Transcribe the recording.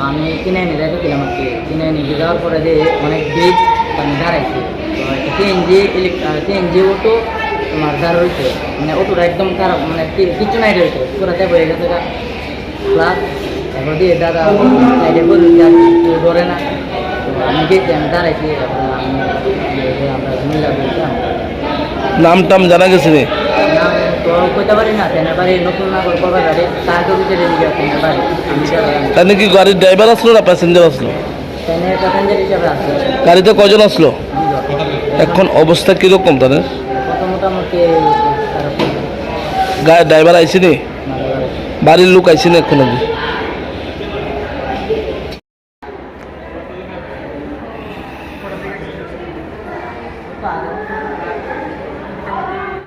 আমি কিনে এনে রেখেছিলাম আর কি। কিনে নিয়ে যাওয়ার পরে যে অনেক ভিড় আমি দাঁড়াইছি। তো একটা সিএনজি অটো তোমার দাঁড় হয়েছে, মানে অটোটা একদম খারাপ, মানে কিচ্ছু নাই রয়েছে, পুরো ট্যাপ হয়ে গেছে প্লাস। তারপর দিয়ে দাদা সাইডে বলছি আর কেউ ধরে না। তো আমি গেছি, আমি দাঁড়াইছি, তারপরে আমরা মিল্লা বলছিলাম। নাম টাম জানা গেছে রে? না তো কইতে পারি না, ট্রেনের বাড়ি নতুন নাগর কবে বাড়ি তার ভিতরে নিয়ে ট্রেনের বাড়ি আমি তাই নাকি গাড়ির ড্রাইভার আসলো না প্যাসেঞ্জার আসলো? ট্রেনের প্যাসেঞ্জার হিসাবে আছে। গাড়িতে কজন আসলো? এখন অবস্থা কীরকম তাদের? কত মোটামুটি খারাপ। গাড়ির ড্রাইভার আইসিনি? বাড়ির লোক আইসিনি এখন অব্দি?